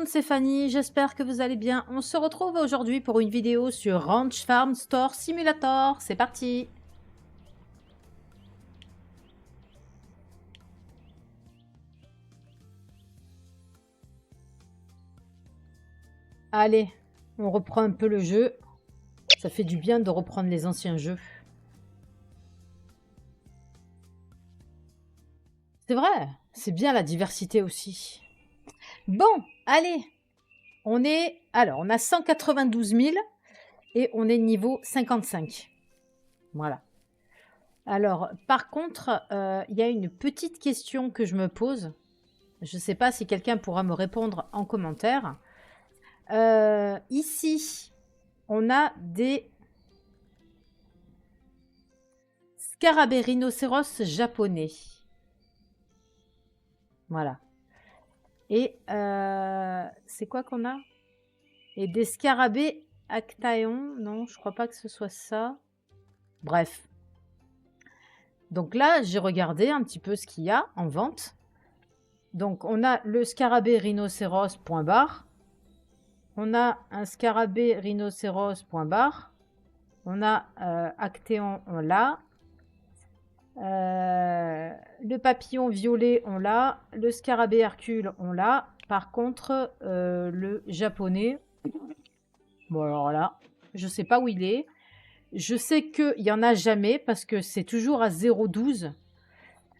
monde, c'est Fanny, j'espère que vous allez bien. On se retrouve aujourd'hui pour une vidéo sur Ranch Farm Store Simulator. C'est parti! Allez, on reprend un peu le jeu. Ça fait du bien de reprendre les anciens jeux. C'est vrai, c'est bien la diversité aussi. Bon, allez, on a 192 000 et on est niveau 55. Voilà. Alors, par contre, il y a une petite question que je me pose. Je ne sais pas si quelqu'un pourra me répondre en commentaire. Ici, on a des scarabées rhinocéros japonais. Voilà. Et c'est quoi qu'on a? Et des scarabées actaeon. Non, je crois pas que ce soit ça. Bref. Donc là, j'ai regardé un petit peu ce qu'il y a en vente. Donc, on a le scarabée rhinocéros point barre. On a un scarabée rhinocéros point barre. On a actéon, on l'a. Le papillon violet, on l'a. Le scarabée Hercule, on l'a. Par contre, le japonais, bon alors là, je sais pas où il est. Je sais qu'il y en a jamais parce que c'est toujours à 0,12,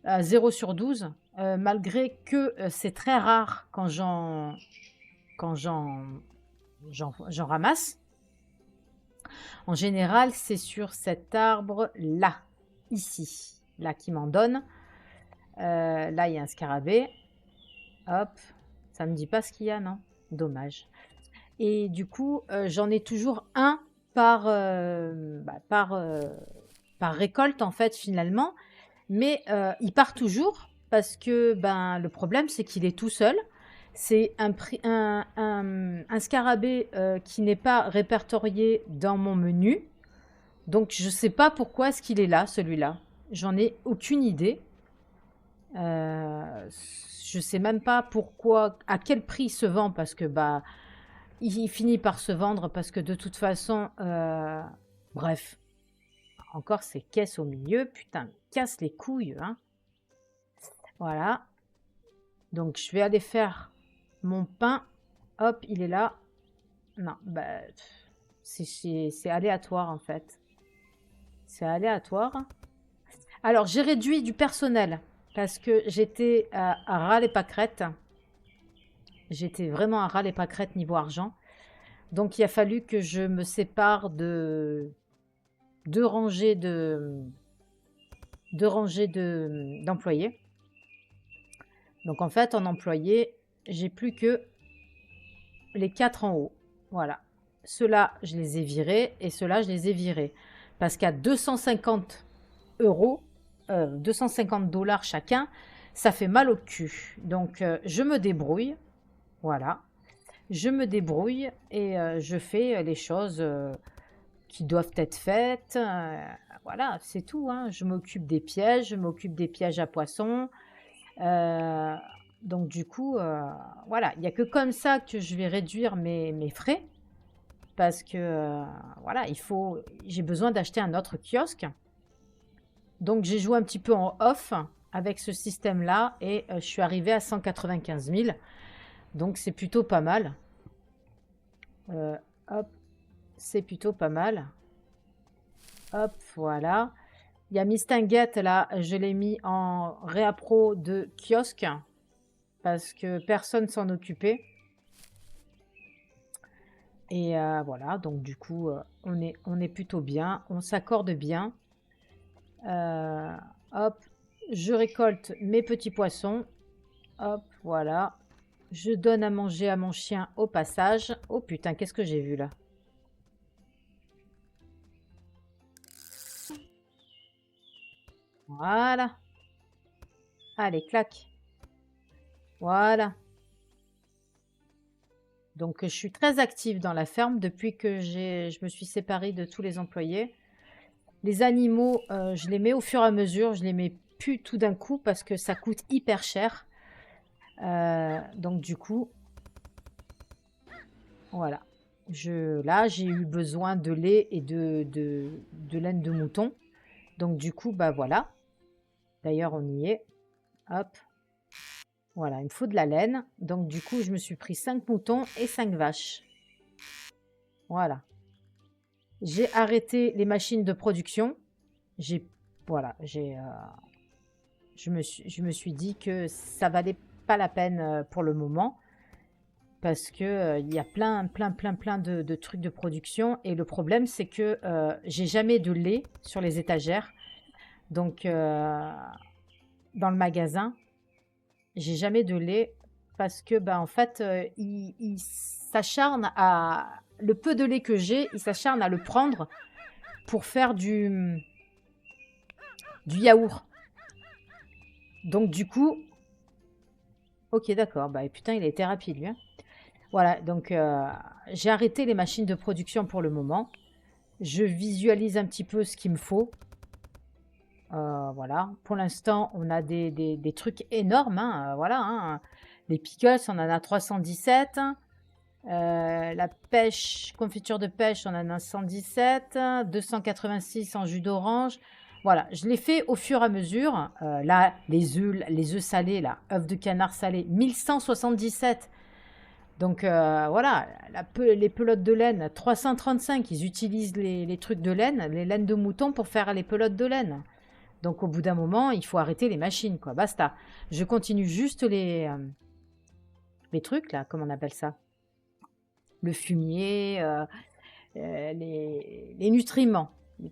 à 0 sur 12, malgré que c'est très rare quand j'en ramasse. En général, c'est sur cet arbre-là, ici, là qui m'en donne. Là, il y a un scarabée. Hop, ça me dit pas ce qu'il y a, non? Dommage. Et du coup, j'en ai toujours un par récolte, en fait, finalement. Mais il part toujours parce que le problème, c'est qu'il est tout seul. C'est un scarabée qui n'est pas répertorié dans mon menu. Donc, je ne sais pas pourquoi est-ce qu'il est là, celui-là. J'en ai aucune idée. Je sais même pas pourquoi, à quel prix il se vend, parce que il finit par se vendre parce que de toute façon, bref, encore ces caisses au milieu, putain, casse les couilles, hein. Voilà. Donc je vais aller faire mon pain. Hop, il est là. Non, c'est aléatoire en fait. C'est aléatoire. Alors j'ai réduit du personnel parce que j'étais à ras les pâquerettes. J'étais vraiment à ras les pâquerettes niveau argent. Donc il a fallu que je me sépare de deux rangées d'employés. Donc en fait, en employés, j'ai plus que les 4 en haut. Voilà. Ceux-là, je les ai virés et ceux-là, je les ai virés. Parce qu'à 250 euros, 250 dollars chacun, ça fait mal au cul. Donc je me débrouille. Voilà. Je me débrouille et je fais les choses qui doivent être faites. Voilà, c'est tout, hein. Je m'occupe des pièges, je m'occupe des pièges à poissons. Donc du coup, voilà, il n'y a que comme ça que je vais réduire mes frais. Parce que, voilà, j'ai besoin d'acheter un autre kiosque. Donc j'ai joué un petit peu en off avec ce système-là et je suis arrivée à 195 000. Donc c'est plutôt pas mal. Hop, c'est plutôt pas mal. Hop, voilà. Il y a Mistinguette, là, je l'ai mis en réappro de kiosque parce que personne s'en occupait. Et voilà, donc du coup, on est plutôt bien, on s'accorde bien. Hop, je récolte mes petits poissons. Hop, voilà. Je donne à manger à mon chien au passage. Oh putain, qu'est-ce que j'ai vu là? Voilà. Allez, clac. Voilà. Donc, je suis très active dans la ferme depuis que je me suis séparée de tous les employés. Les animaux, je les mets au fur et à mesure. Je les mets plus tout d'un coup parce que ça coûte hyper cher. Donc, du coup, Voilà. Là, j'ai eu besoin de lait et de laine de mouton. Donc, du coup, bah voilà. D'ailleurs, on y est. Hop. Voilà, il me faut de la laine. Donc, du coup, je me suis pris 5 moutons et 5 vaches. Voilà. J'ai arrêté les machines de production. Voilà, je me suis dit que ça valait pas la peine pour le moment parce que il y a plein de trucs de production et le problème c'est que j'ai jamais de lait sur les étagères. Donc dans le magasin, j'ai jamais de lait parce que bah en fait il s'acharne à le peu de lait que j'ai, il s'acharne à le prendre pour faire du yaourt. Donc du coup, ok d'accord, bah putain il a été rapide lui, hein. Voilà, donc j'ai arrêté les machines de production pour le moment. Je visualise un petit peu ce qu'il me faut. Voilà, pour l'instant on a des trucs énormes, hein, voilà, hein. Les pickles on en a 317. La pêche, confiture de pêche on en a 117. 286 en jus d'orange. Voilà, je l'ai fait au fur et à mesure. Là, les œufs salés, là, œufs de canard salés, 1177. Donc voilà, les pelotes de laine, 335, ils utilisent les trucs de laine, les laines de mouton pour faire les pelotes de laine. Donc au bout d'un moment, il faut arrêter les machines, quoi, basta. Je continue juste les trucs, là, comment on appelle ça? Le fumier, les nutriments.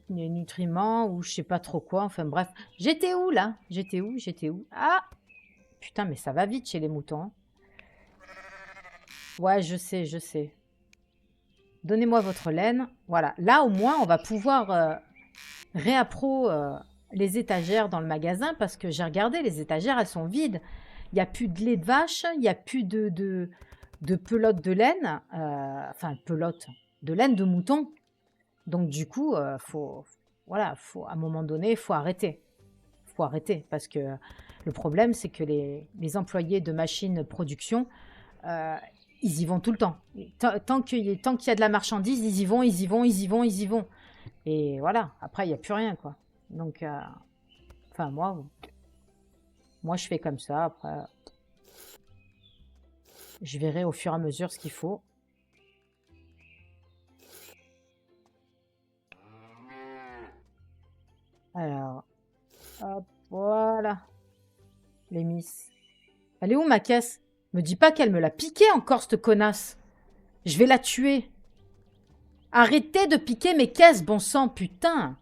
Les nutriments ou je sais pas trop quoi, enfin bref. J'étais où là? J'étais où? Ah! Putain, mais ça va vite chez les moutons, hein. Ouais, je sais, je sais. Donnez-moi votre laine. Voilà, là au moins on va pouvoir réappro les étagères dans le magasin parce que j'ai regardé, les étagères elles sont vides. Il n'y a plus de lait de vache, il n'y a plus de pelote de laine, enfin pelote de laine de mouton. Donc du coup, voilà, à un moment donné, il faut arrêter. Faut arrêter parce que le problème c'est que les employés de machines production, euh, ils y vont tout le temps. Tant qu'il y a de la marchandise, ils y vont, ils y vont, ils y vont, ils y vont. Et voilà, après, il n'y a plus rien, quoi. Donc, enfin, moi, je fais comme ça. Après, je verrai au fur et à mesure ce qu'il faut. Alors, hop, voilà. Les miss. Elle est où, ma caisse? Me dis pas qu'elle me l'a piquée encore, cette connasse. Je vais la tuer. Arrêtez de piquer mes caisses, bon sang, putain.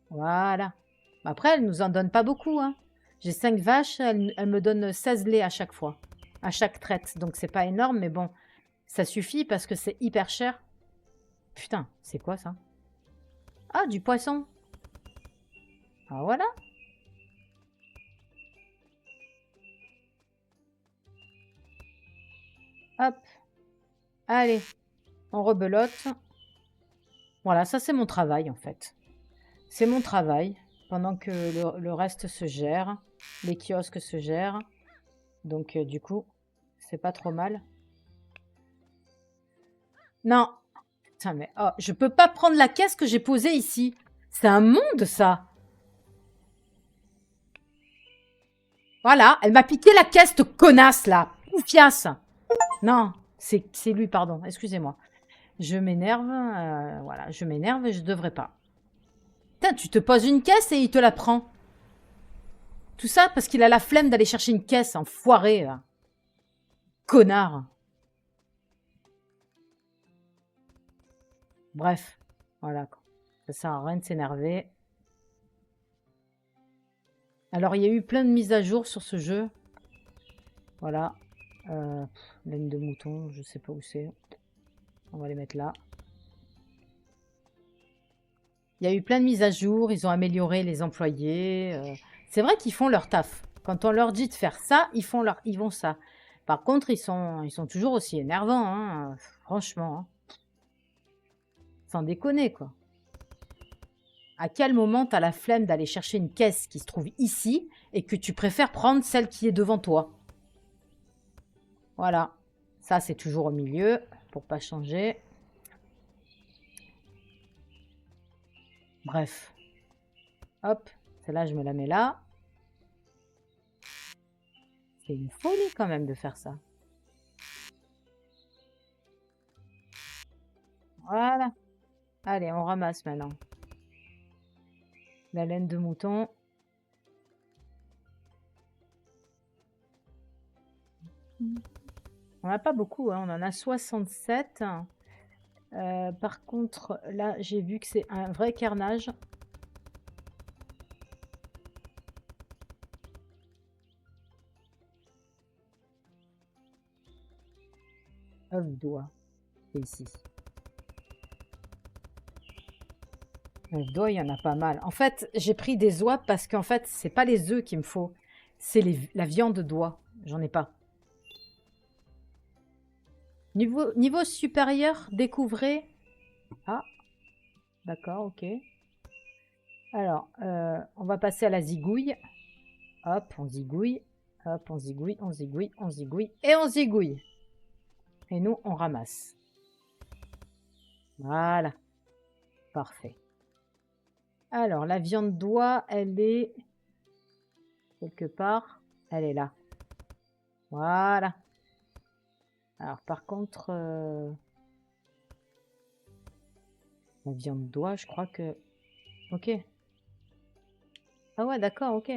Voilà. Après, elle nous en donne pas beaucoup, hein. J'ai 5 vaches, elle me donne 16 laits à chaque fois. À chaque traite. Donc, c'est pas énorme, mais bon. Ça suffit parce que c'est hyper cher. Putain, c'est quoi ça? Ah, du poisson. Ah, voilà. Hop. Allez, on rebelote. Voilà, ça c'est mon travail en fait. C'est mon travail pendant que le reste se gère. Les kiosques se gèrent. Donc du coup, c'est pas trop mal. Non. Putain, mais oh, je peux pas prendre la caisse que j'ai posée ici. C'est un monde ça. Voilà, elle m'a piqué la caisse, cette connasse là. Oufiasse. Non, c'est lui, pardon. Excusez-moi. Je m'énerve, voilà, je m'énerve et je devrais pas. Putain, tu te poses une caisse et il te la prend. Tout ça parce qu'il a la flemme d'aller chercher une caisse, enfoiré, là. Connard. Bref, voilà. Ça sert à rien de s'énerver. Alors, il y a eu plein de mises à jour sur ce jeu. Voilà. Laine de mouton, je sais pas où c'est. On va les mettre là. Il y a eu plein de mises à jour, ils ont amélioré les employés. C'est vrai qu'ils font leur taf. Quand on leur dit de faire ça, ils vont ça. Par contre, ils sont toujours aussi énervants, hein, franchement, hein. Sans déconner, quoi. À quel moment tu as la flemme d'aller chercher une caisse qui se trouve ici et que tu préfères prendre celle qui est devant toi? Voilà. Ça, c'est toujours au milieu pour pas changer. Bref. Hop. Celle-là, je me la mets là. C'est une folie quand même de faire ça. Voilà. Allez, on ramasse maintenant. La laine de mouton. On n'a pas beaucoup, hein. On en a 67. Par contre, là, j'ai vu que c'est un vrai carnage. Œuf d'oie. C'est ici. Œuf d'oie, il y en a pas mal. En fait, j'ai pris des oies parce qu'en fait, c'est pas les œufs qu'il me faut. C'est la viande d'oie. J'en ai pas. Niveau supérieur, découvrez. Ah, d'accord, ok. Alors, on va passer à la zigouille. Hop, on zigouille. Hop, on zigouille, on zigouille, on zigouille. Et on zigouille. Et nous, on ramasse. Voilà. Parfait. Alors, la viande d'oie, elle est quelque part. Elle est là. Voilà. Alors, par contre, la viande d'oie, je crois que... Ok. Ah ouais, d'accord, ok.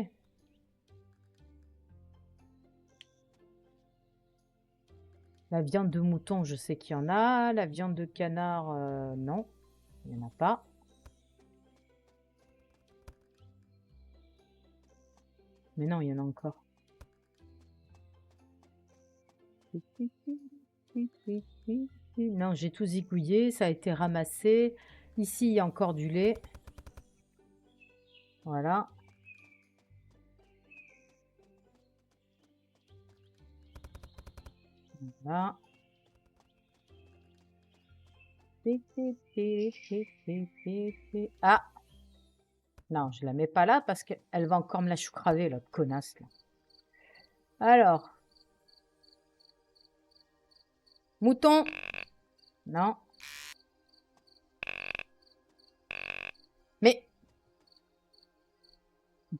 La viande de mouton, je sais qu'il y en a. La viande de canard, non. Il n'y en a pas. Mais non, il y en a encore. Non, j'ai tout zigouillé, ça a été ramassé. Ici, il y a encore du lait. Voilà. Voilà. Ah! Non, je la mets pas là parce qu'elle va encore me la choucraver, la connasse, là. Alors. Mouton. Non. Mais...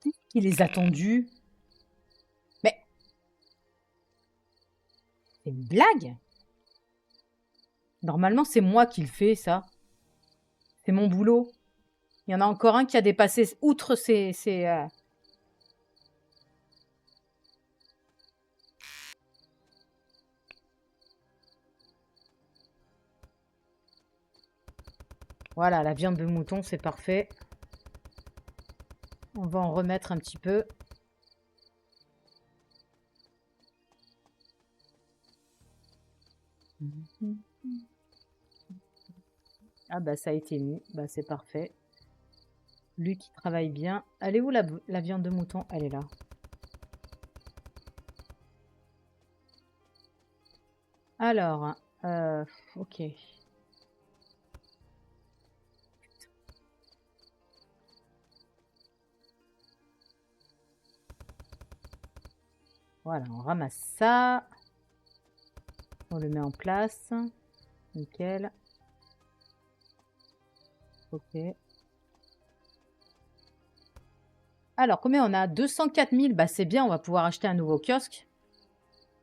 Qui les a tondus? Mais... C'est une blague? Normalement, c'est moi qui le fais, ça. C'est mon boulot. Il y en a encore un qui a dépassé outre ses... Voilà, la viande de mouton, c'est parfait. On va en remettre un petit peu. Ah bah ça a été mis, bah c'est parfait. Lui qui travaille bien. Elle est où la viande de mouton? Elle est là. Alors, ok. Voilà, on ramasse ça. On le met en place. Nickel. Ok. Alors, combien on a? 204 000. Bah, c'est bien, on va pouvoir acheter un nouveau kiosque.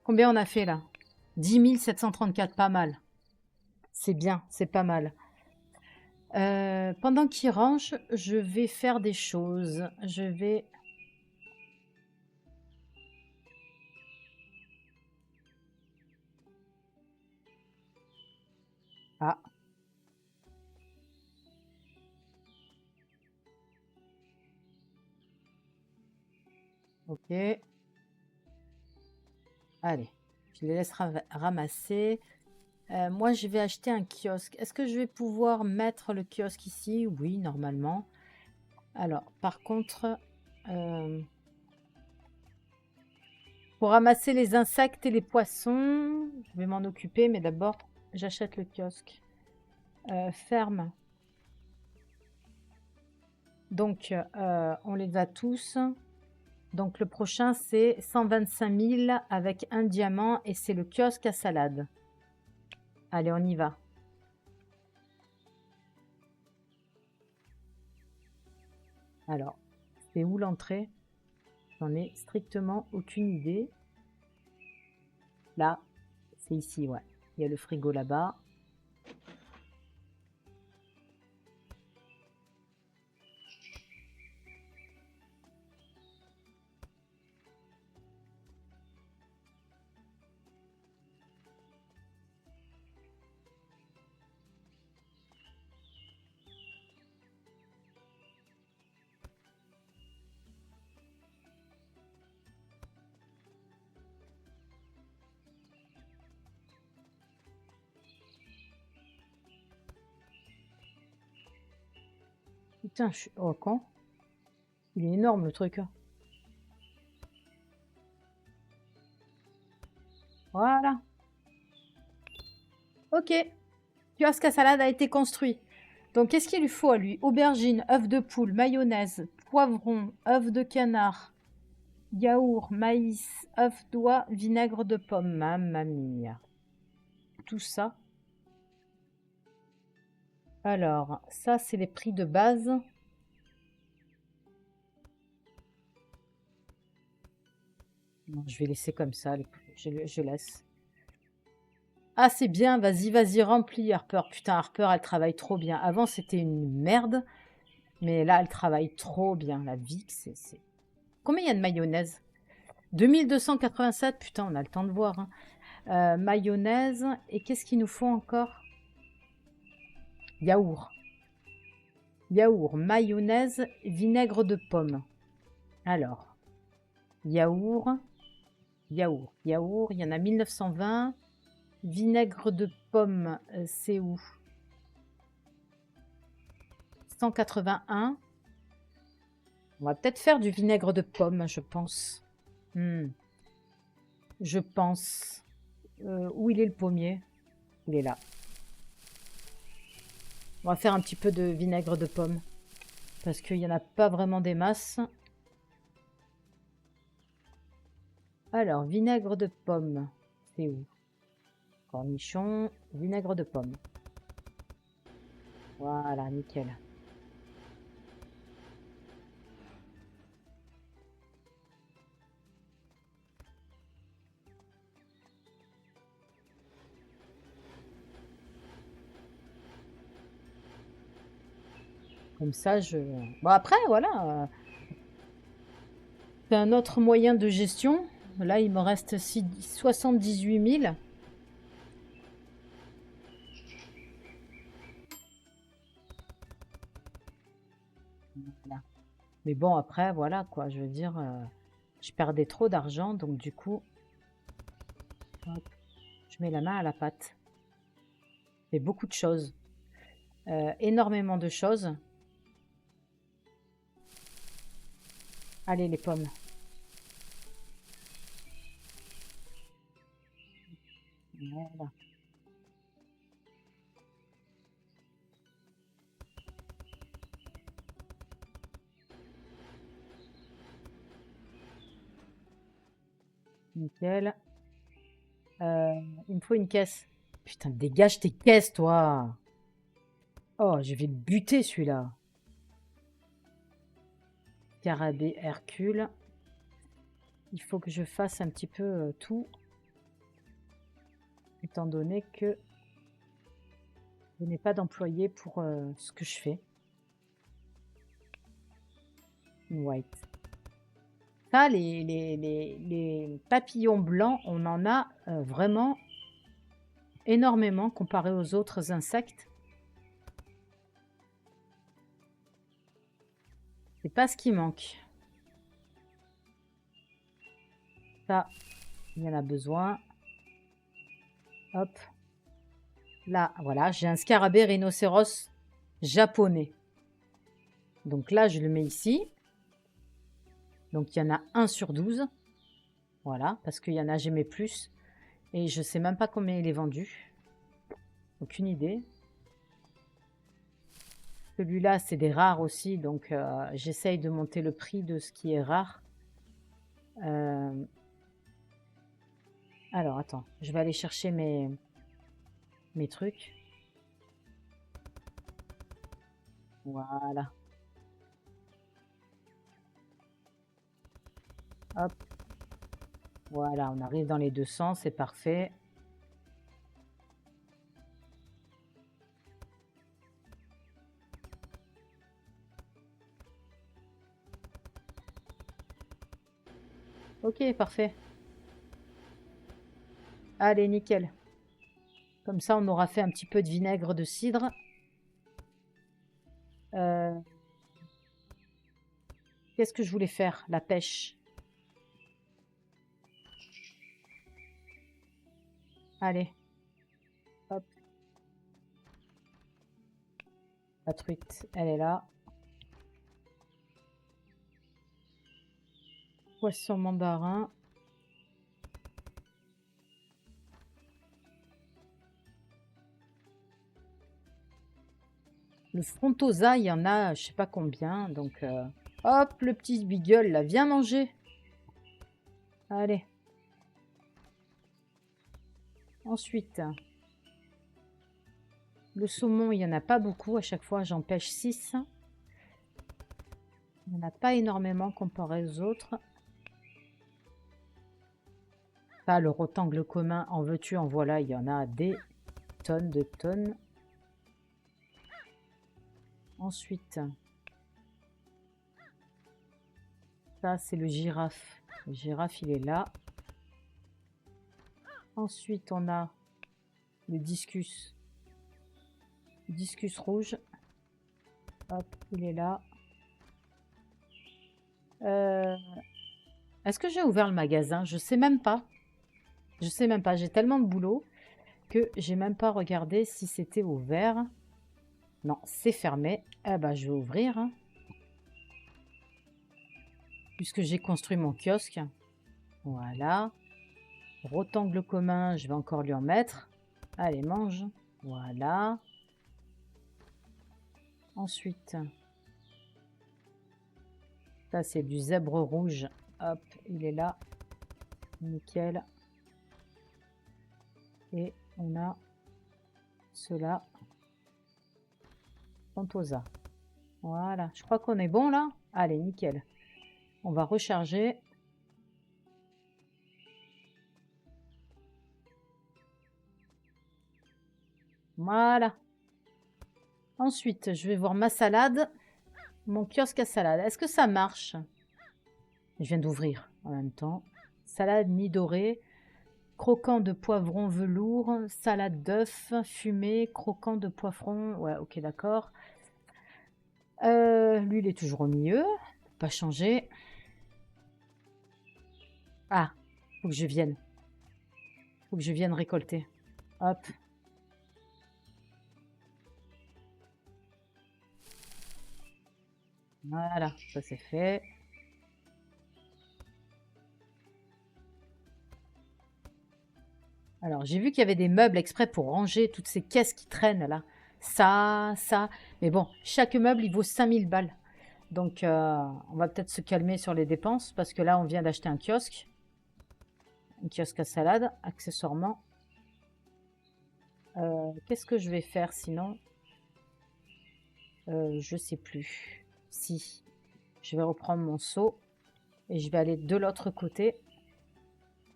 Combien on a fait là? 10 734, pas mal. C'est bien, c'est pas mal. Pendant qu'il range, je vais faire des choses. Je vais... Ah. Ok. Allez, je les laisse ramasser. Moi, je vais acheter un kiosque. Est-ce que je vais pouvoir mettre le kiosque ici? Oui, normalement. Alors, par contre, pour ramasser les insectes et les poissons, je vais m'en occuper, mais d'abord, j'achète le kiosque. Ferme. Donc, on les a tous. Donc, le prochain, c'est 125 000 avec un diamant et c'est le kiosque à salade. Allez, on y va. Alors, c'est où l'entrée? J'en ai strictement aucune idée. Là, c'est ici, ouais. Il y a le frigo là-bas. Putain, je suis... Oh, con. Il est énorme, le truc. Voilà. Ok. Kiosque à salade a été construit. Donc, qu'est-ce qu'il lui faut à lui? Aubergine, œuf de poule, mayonnaise, poivron, œuf de canard, yaourt, maïs, œuf d'oie, vinaigre de pomme. Mamma mia. Tout ça. Alors, ça, c'est les prix de base. Non, je vais laisser comme ça. Je laisse. Ah, c'est bien. Vas-y, vas-y, remplis, Harper. Putain, Harper, elle travaille trop bien. Avant, c'était une merde. Mais là, elle travaille trop bien. La Vic, c'est... Combien il y a de mayonnaise? 2287. Putain, on a le temps de voir. Hein. Mayonnaise. Et qu'est-ce qu'il nous faut encore? Yaourt. Yaourt, mayonnaise, vinaigre de pomme. Alors, yaourt, yaourt. Il y en a 1920. Vinaigre de pomme, c'est où? 181. On va peut-être faire du vinaigre de pomme, je pense. Je pense. Où il est le pommier? Il est là. On va faire un petit peu de vinaigre de pomme. Parce qu'il n'y en a pas vraiment des masses. Alors, vinaigre de pomme. C'est où? Cornichon, vinaigre de pomme. Voilà, nickel. Comme ça, je... Bon, après, voilà. C'est un autre moyen de gestion. Là, il me reste 78 000. Voilà. Mais bon, après, voilà, quoi. Je veux dire, je perdais trop d'argent. Donc, du coup, hop, je mets la main à la pâte. C'est beaucoup de choses. Énormément de choses. Allez, les pommes. Voilà. Nickel. Il me faut une caisse. Putain, dégage tes caisses, toi. Oh, je vais le buter, celui-là. Scarabée, Hercule. Il faut que je fasse un petit peu tout. Étant donné que je n'ai pas d'employé pour ce que je fais. White. Ça, les papillons blancs, on en a vraiment énormément comparé aux autres insectes. C'est pas ce qui manque. Ça, il y en a besoin. Hop. Là, voilà, j'ai un scarabée rhinocéros japonais. Donc là, je le mets ici. Donc il y en a 1 sur 12. Voilà, parce qu'il y en a, j'aimais plus. Et je sais même pas combien il est vendu. Aucune idée. Celui-là, c'est des rares aussi, donc j'essaye de monter le prix de ce qui est rare. Alors, attends, je vais aller chercher mes trucs. Voilà. Hop. Voilà, on arrive dans les 200, c'est parfait. Ok, parfait. Allez, nickel. Comme ça, on aura fait un petit peu de vinaigre de cidre. Qu'est-ce que je voulais faire? La pêche. Allez. Hop. La truite, elle est là. Poisson mandarin. Le frontosa, il y en a, je sais pas combien. Donc, hop, le petit beagle, là, viens manger. Allez. Ensuite, le saumon, il n'y en a pas beaucoup. À chaque fois, j'en pêche 6. Il n'y en a pas énormément comparé aux autres. Pas le rectangle commun, en veux-tu, en voilà, il y en a des tonnes de tonnes. Ensuite, ça, c'est le girafe. Le girafe, il est là. Ensuite, on a le discus. Le discus rouge. Hop, il est là. Est-ce que j'ai ouvert le magasin? Je sais même pas. Je sais même pas. J'ai tellement de boulot que j'ai même pas regardé si c'était ouvert. Non, c'est fermé. Eh ben, je vais ouvrir, hein. Puisque j'ai construit mon kiosque. Voilà. Rectangle commun, je vais encore lui en mettre. Allez, mange. Voilà. Ensuite, ça c'est du zèbre rouge. Hop, il est là. Nickel. Et on a cela. Fantosa. Voilà. Je crois qu'on est bon là. Allez, nickel. On va recharger. Voilà. Ensuite, je vais voir ma salade. Mon kiosque à salade. Est-ce que ça marche? Je viens d'ouvrir en même temps. Salade mi-dorée. Croquant de poivron velours. Salade d'œufs fumée. Croquant de poivron. Ouais, ok, d'accord. Lui, il est toujours au milieu. Pas changer. Ah, faut que je vienne. Faut que je vienne récolter. Hop. Voilà, ça c'est fait. Alors, j'ai vu qu'il y avait des meubles exprès pour ranger toutes ces caisses qui traînent là. Ça. Mais bon, chaque meuble, il vaut 5000 balles. Donc, on va peut-être se calmer sur les dépenses parce que là, on vient d'acheter un kiosque. Un kiosque à salade, accessoirement. Qu'est-ce que je vais faire sinon? Je sais plus. Si. Je vais reprendre mon seau et je vais aller de l'autre côté.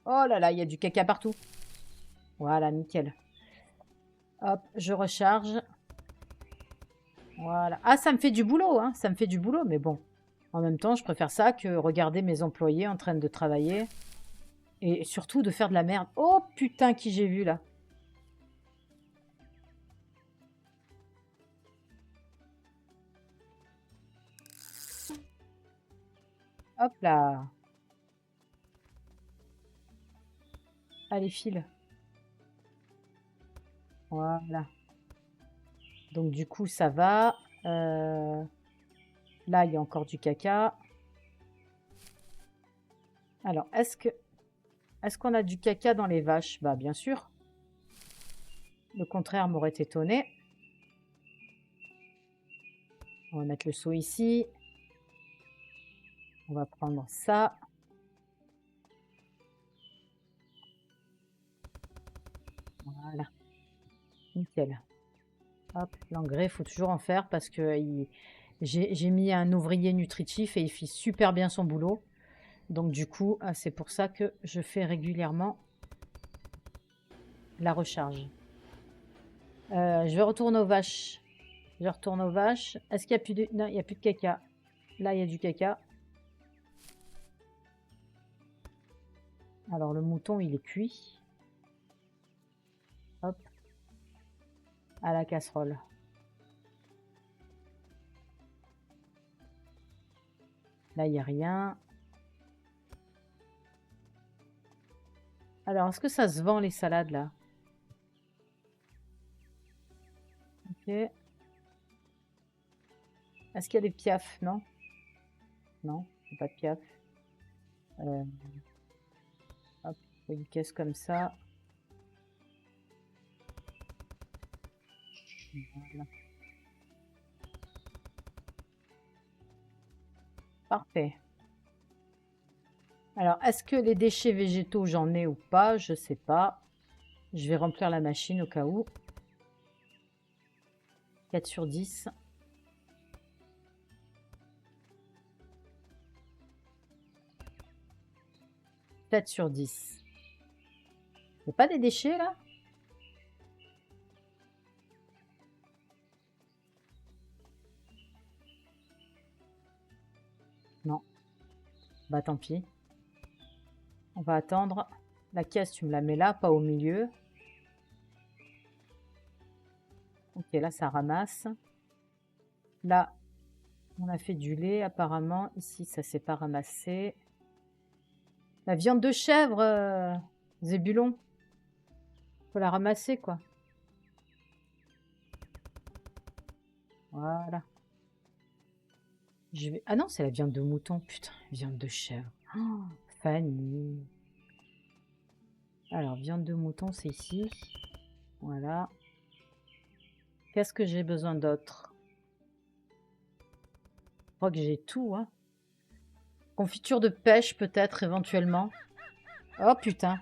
Oh là là, il y a du caca partout. Voilà, nickel. Hop, je recharge. Voilà. Ah, ça me fait du boulot, hein. Ça me fait du boulot, mais bon. En même temps, je préfère ça que regarder mes employés en train de travailler. Et surtout de faire de la merde. Oh putain, qui j'ai vu là. Hop là. Allez, file. Voilà. Donc du coup, ça va. Là, il y a encore du caca. Alors, est-ce qu'on a du caca dans les vaches? Bah, bien sûr. Le contraire m'aurait étonné. On va mettre le seau ici. On va prendre ça. Voilà. Nickel. Hop, l'engrais, il faut toujours en faire parce que j'ai mis un ouvrier nutritif et il fait super bien son boulot. Donc du coup, c'est pour ça que je fais régulièrement la recharge. Je vais retourner aux vaches. Je retourne aux vaches. Est-ce qu'il y a plus de... Non, il n'y a plus de caca. Là, il y a du caca. Alors, le mouton, il est cuit. Hop. À la casserole. Là, il n'y a rien. Alors, est-ce que ça se vend, les salades, là? Ok. Est-ce qu'il y a des piafs? Non? Non, il n'y a pas de piaf. Hop, une caisse comme ça. Voilà. Parfait. Alors, est-ce que les déchets végétaux, j'en ai ou pas? Je sais pas. Je vais remplir la machine au cas où. 4 sur 10. 7 sur 10. Il n'y a pas des déchets là? Non. Bah tant pis. On va attendre. La caisse, tu me la mets là, pas au milieu. Ok, là ça ramasse. Là, on a fait du lait apparemment. Ici, ça s'est pas ramassé. La viande de chèvre, Zébulon. Faut la ramasser quoi. Voilà. Je vais... Ah non, c'est la viande de mouton. Putain, viande de chèvre. Oh, Fanny. Alors, viande de mouton, c'est ici. Voilà. Qu'est-ce que j'ai besoin d'autre? Je crois que j'ai tout, hein. Confiture de pêche, peut-être, éventuellement. Oh, putain.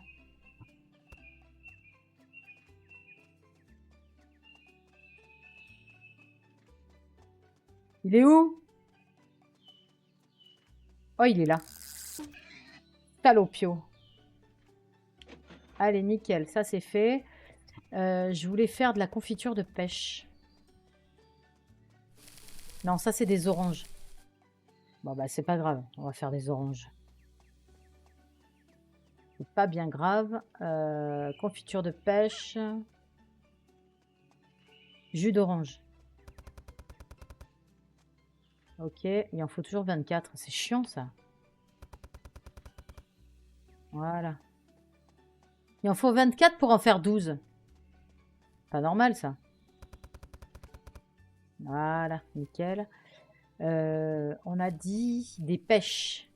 Il est où? Oh, il est là. Talopio. Allez, nickel, ça c'est fait. Je voulais faire de la confiture de pêche. Non, ça c'est des oranges. Bon, bah c'est pas grave, on va faire des oranges. C'est pas bien grave. Confiture de pêche. Jus d'orange. Ok, il en faut toujours 24. C'est chiant ça. Voilà. Il en faut 24 pour en faire 12. Pas normal ça. Voilà, nickel. On a dit des pêches.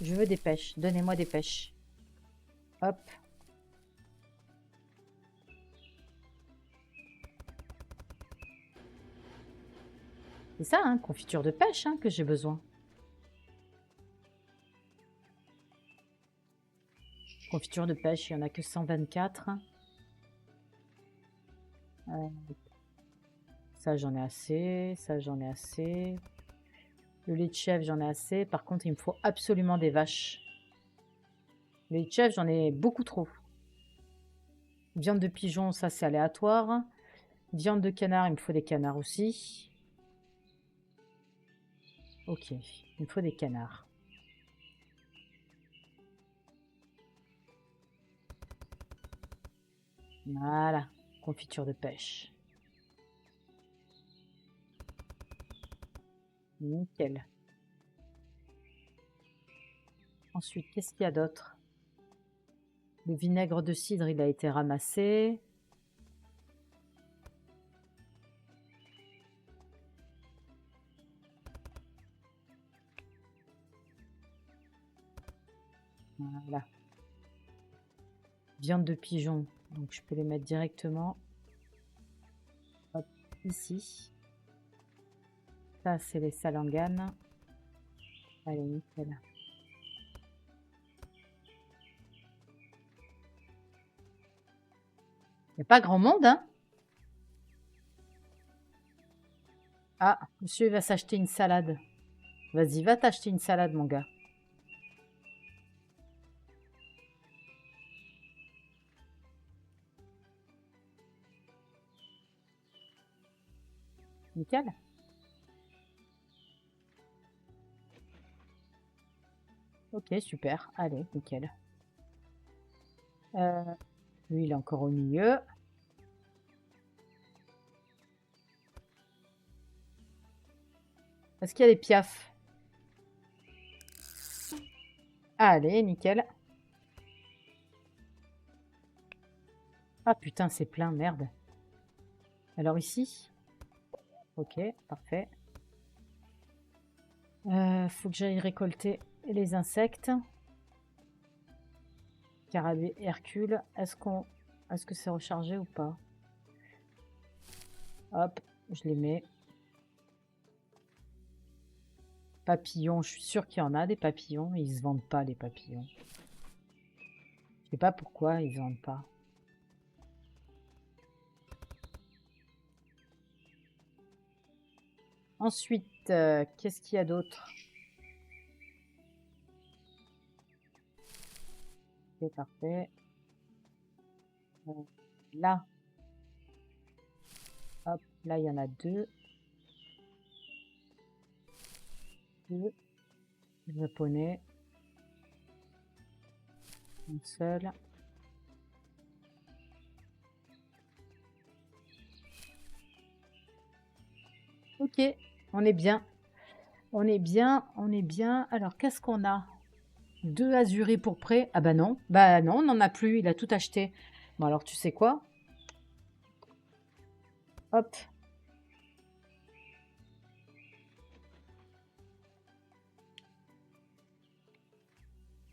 Je veux des pêches. Donnez-moi des pêches. Hop. C'est ça, hein, confiture de pêche hein, que j'ai besoin. Confiture de pêche, il n'y en a que 124. Ça, j'en ai assez. Ça, j'en ai assez. Le lait de chèvre, j'en ai assez. Par contre, il me faut absolument des vaches. Le lait de chèvre, j'en ai beaucoup trop. Viande de pigeon, ça, c'est aléatoire. Viande de canard, il me faut des canards aussi. Ok, il me faut des canards. Voilà, confiture de pêche. Nickel. Ensuite, qu'est-ce qu'il y a d'autre? Le vinaigre de cidre, il a été ramassé. Voilà. Viande de pigeon, donc je peux les mettre directement. Hop, ici. Ça, c'est les salanganes. Allez, nickel. Il n'y a pas grand monde, hein? Ah, monsieur va s'acheter une salade. Vas-y, va t'acheter une salade, mon gars. Nickel. Ok, super. Allez, nickel. Lui, il est encore au milieu. Est-ce qu'il y a des piafs? Allez, nickel. Ah putain, c'est plein, merde. Alors ici? Ok, parfait. Faut que j'aille récolter les insectes. Scarabée, Hercule. Est-ce que c'est rechargé ou pas? Hop, je les mets. Papillons, je suis sûre qu'il y en a des papillons. Ils se vendent pas, les papillons. Je sais pas pourquoi ils se vendent pas. Ensuite, qu'est-ce qu'il y a d'autre? Ok, parfait. Là. Hop, là, il y en a deux. Deux. Japonais. Un seul. Ok, on est bien. On est bien, on est bien. Alors, qu'est-ce qu'on a? Deux azurés pour prêt. Ah bah non. Bah non, on n'en a plus. Il a tout acheté. Bon, alors, tu sais quoi? Hop.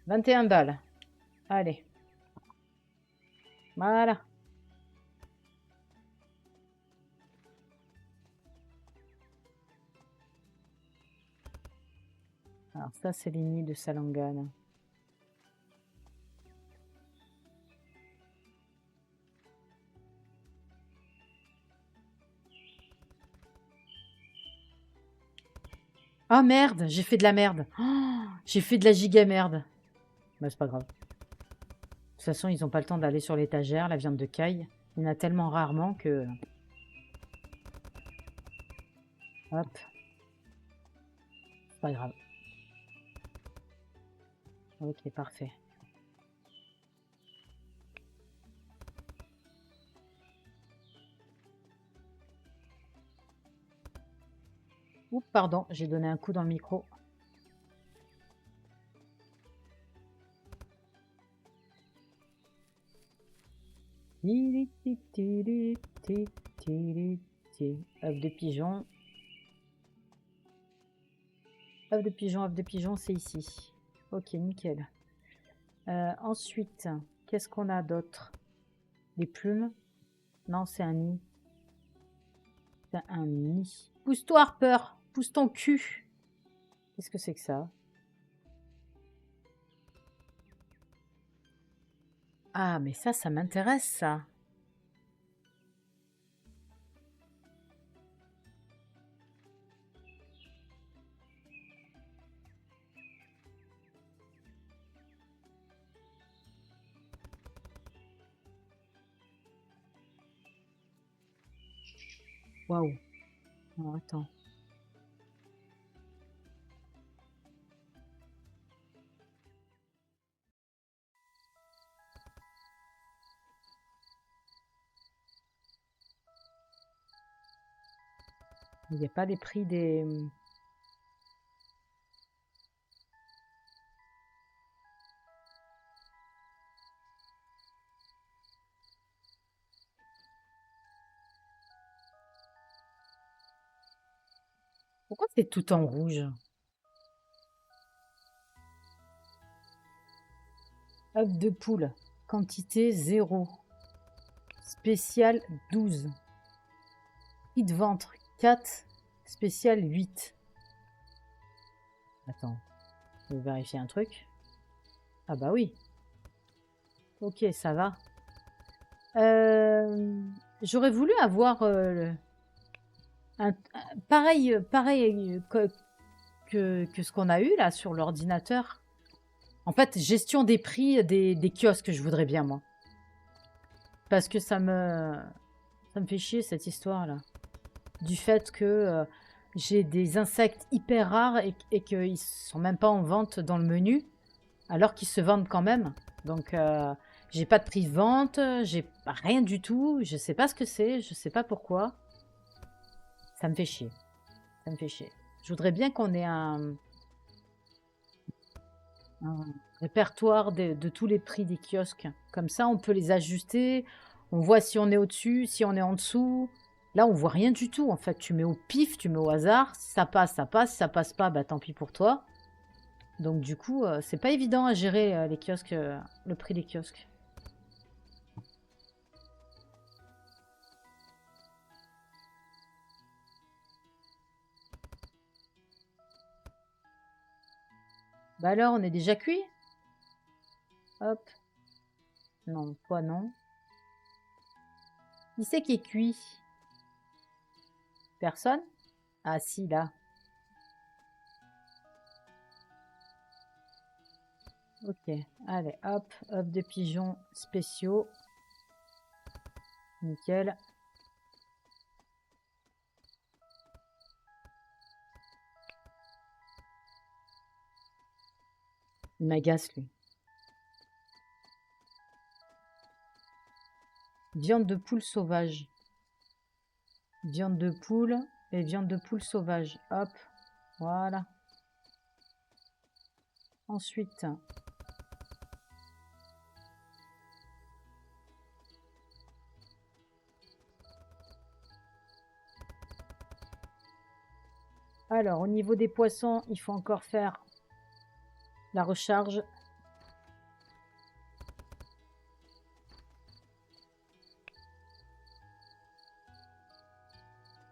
21 balles. Allez. Voilà. Alors ça, c'est les nids de Salangan. Ah merde, j'ai fait de la merde. Oh, j'ai fait de la giga merde. Bah c'est pas grave. De toute façon, ils n'ont pas le temps d'aller sur l'étagère, la viande de caille. Il y en a tellement rarement que... Hop. C'est pas grave. Ok, parfait. Oups, pardon, j'ai donné un coup dans le micro. Œuf de pigeon. Œuf de pigeon, c'est ici. Ok, nickel. Ensuite, qu'est-ce qu'on a d'autre? Des plumes? Non, c'est un nid. C'est un nid. Pousse-toi, Harper! Pousse ton cul! Qu'est-ce que c'est que ça? Ah, mais ça m'intéresse, ça. Waouh. Alors, attends. Il n'y a pas les prix des... Pourquoi c'est tout en rouge? Œuf de poule. Quantité 0. Spécial 12. Prix de ventre 4. Spécial 8. Attends, je vais vérifier un truc. Ah bah oui. Ok, ça va. J'aurais voulu avoir pareil que ce qu'on a eu là sur l'ordinateur. En fait, gestion des prix des kiosques, je voudrais bien, moi. Parce que ça me fait chier cette histoire-là. Du fait que j'ai des insectes hyper rares et qu'ils sont même pas en vente dans le menu, alors qu'ils se vendent quand même. Donc, j'ai pas de prix de vente, j'ai rien du tout, je sais pas ce que c'est, je sais pas pourquoi. Ça me fait chier. Ça me fait chier. Je voudrais bien qu'on ait un répertoire de tous les prix des kiosques. Comme ça, on peut les ajuster. On voit si on est au-dessus, si on est en dessous. Là, on voit rien du tout. En fait, tu mets au pif, tu mets au hasard. Si ça passe, ça passe. Si ça passe pas, bah tant pis pour toi. Donc du coup, c'est pas évident à gérer les kiosques, le prix des kiosques. Bah alors, on est déjà cuit? Hop. Non, toi non. Qui c'est qui est cuit? Personne? Ah si, là. Ok, allez, hop, hop de pigeons spéciaux. Nickel. Il m'agace, lui. Viande de poule sauvage. Viande de poule et viande de poule sauvage. Hop, voilà. Ensuite, alors au niveau des poissons, il faut encore faire la recharge.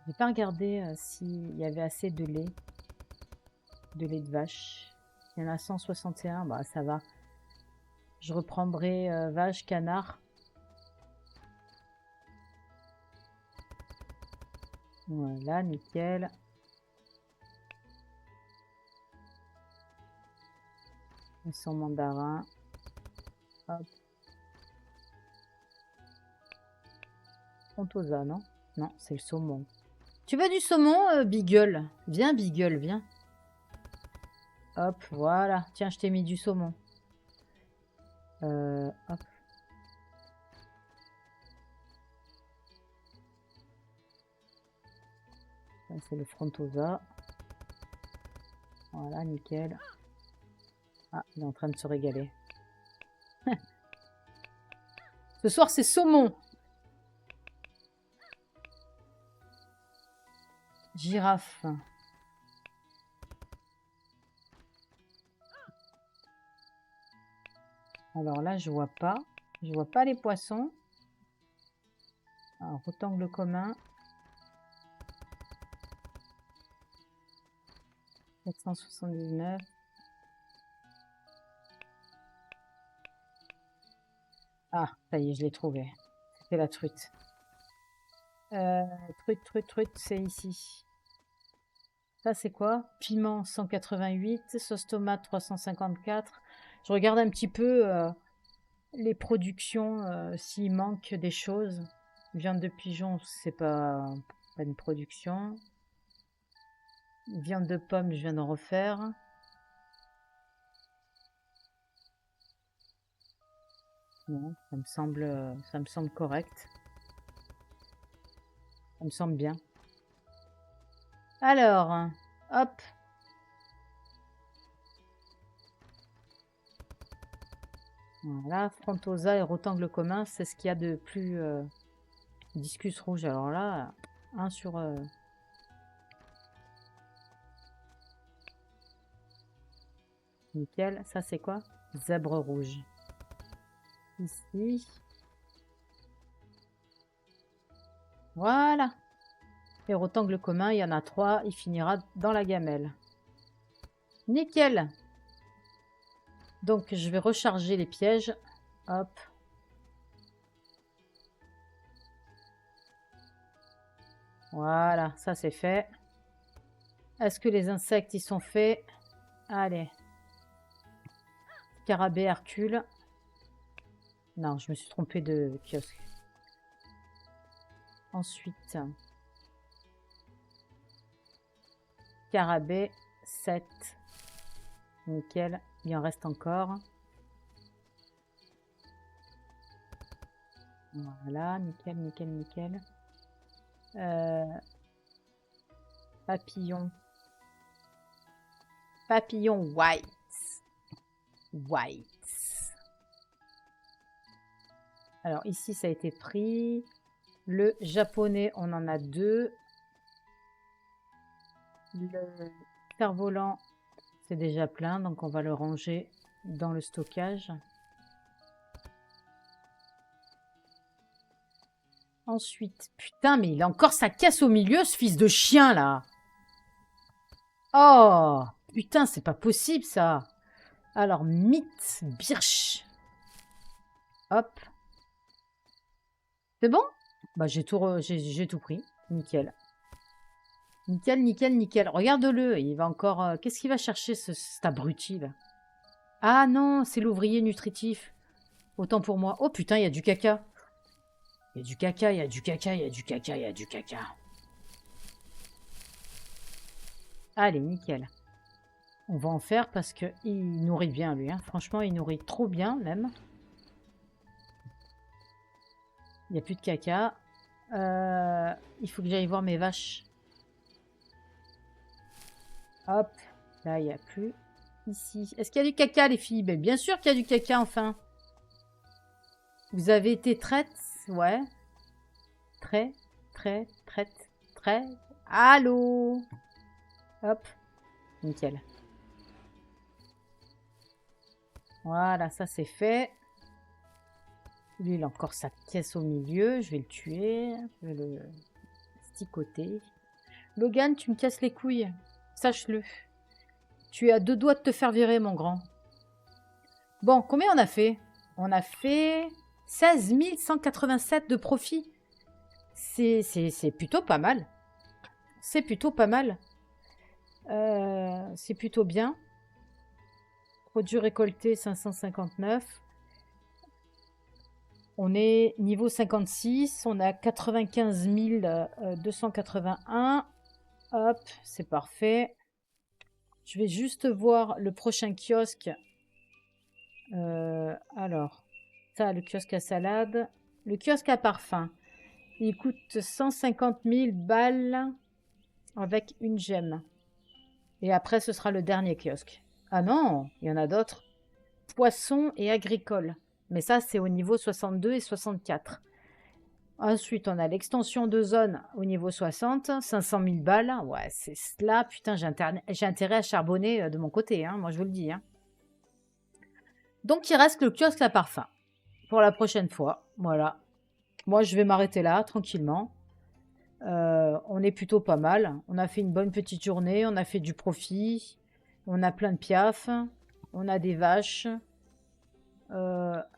J'ai pas regardé s'il y avait assez de lait de vache. Il y en a 161, bah ça va. Je reprendrai vache, canard. Voilà, nickel. Poisson mandarin. Hop. Frontosa, non? Non, c'est le saumon. Tu veux du saumon, Beagle? Viens, Beagle, viens. Hop, voilà. Tiens, je t'ai mis du saumon. Hop. C'est le frontosa. Voilà, nickel. Ah, il est en train de se régaler. Ce soir, c'est saumon. Girafe. Alors là, je vois pas. Je vois pas les poissons. Alors, rectangle commun. 479. Ah, ça y est, je l'ai trouvé. C'était la truite. Truite, c'est ici. Ça, c'est quoi? Piment 188, sauce tomate 354. Je regarde un petit peu les productions, s'il manque des choses. Viande de pigeon, c'est pas une production. Viande de pomme, je viens d'en refaire. Non, ça me semble correct. Ça me semble bien. Alors, hop. Voilà, frontosa et rectangle commun, c'est ce qu'il y a de plus discus rouge. Alors là, un sur... Nickel. Ça, c'est quoi? Zèbre rouge. Ici. Voilà. Et rectangle commun, il y en a 3. Il finira dans la gamelle. Nickel. Donc, je vais recharger les pièges. Hop. Voilà, ça c'est fait. Est-ce que les insectes, ils sont faits? Allez. Scarabée, Hercule. Non, je me suis trompée de kiosque. Ensuite, Scarabée, 7. Nickel. Il en reste encore. Voilà, nickel, nickel, nickel. Papillon. Papillon white. White. Alors ici, ça a été pris. Le japonais, on en a 2. Le cerf-volant, c'est déjà plein, donc on va le ranger dans le stockage. Ensuite, putain, mais il a encore sa caisse au milieu, ce fils de chien, là. Oh, putain, c'est pas possible, ça. Alors, mythe, birch. Hop. C'est bon? Bah, j'ai tout pris. Nickel. Nickel, nickel, nickel. Regarde-le, il va encore... Qu'est-ce qu'il va chercher, cet abruti, là? Ah non, c'est l'ouvrier nutritif. Autant pour moi. Oh putain, il y a du caca. Il y a du caca, il y a du caca, il y a du caca, il y a du caca. Allez, nickel. On va en faire parce qu'il nourrit bien, lui. Hein. Franchement, il nourrit trop bien, même. Il n'y a plus de caca. Il faut que j'aille voir mes vaches. Hop. Là, il n'y a plus. Ici. Est-ce qu'il y a du caca, les filles? Ben, bien sûr qu'il y a du caca, enfin. Vous avez été traite? Ouais. Très. Allô? Hop. Nickel. Voilà, ça c'est fait. Lui, il a encore sa pièce au milieu. Je vais le tuer. Je vais le sticoter. Logan, tu me casses les couilles. Sache-le. Tu es à 2 doigts de te faire virer, mon grand. Bon, combien on a fait? On a fait 16 187 de profit. C'est plutôt pas mal. C'est plutôt pas mal. C'est plutôt bien. Produit récolté 559. On est niveau 56. On a 95 281. Hop, c'est parfait. Je vais juste voir le prochain kiosque. Alors, ça, le kiosque à salade. Le kiosque à parfum. Il coûte 150 000 balles avec une gemme. Et après, ce sera le dernier kiosque. Ah non, il y en a d'autres. Poisson et agricole. Mais ça, c'est au niveau 62 et 64. Ensuite, on a l'extension de zone au niveau 60. 500 000 balles. Ouais, c'est cela. Putain, j'ai intérêt à charbonner de mon côté. Hein, moi, je vous le dis. Hein. Donc, il reste le kiosque à parfum. Pour la prochaine fois. Voilà. Moi, je vais m'arrêter là, tranquillement. On est plutôt pas mal. On a fait une bonne petite journée. On a fait du profit. On a plein de piaf. On a des vaches.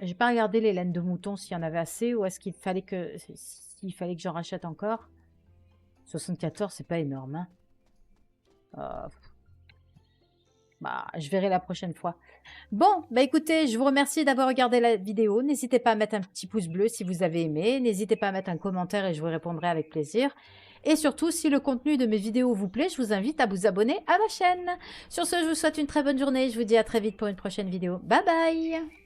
J'ai pas regardé les laines de mouton s'il y en avait assez. Ou est-ce qu'il fallait que... S'il fallait que j'en rachète encore. 74, c'est pas énorme. Hein. Bah, je verrai la prochaine fois. Bon, bah écoutez, je vous remercie d'avoir regardé la vidéo. N'hésitez pas à mettre un petit pouce bleu si vous avez aimé. N'hésitez pas à mettre un commentaire et je vous répondrai avec plaisir. Et surtout, si le contenu de mes vidéos vous plaît, je vous invite à vous abonner à ma chaîne. Sur ce, je vous souhaite une très bonne journée. Je vous dis à très vite pour une prochaine vidéo. Bye bye!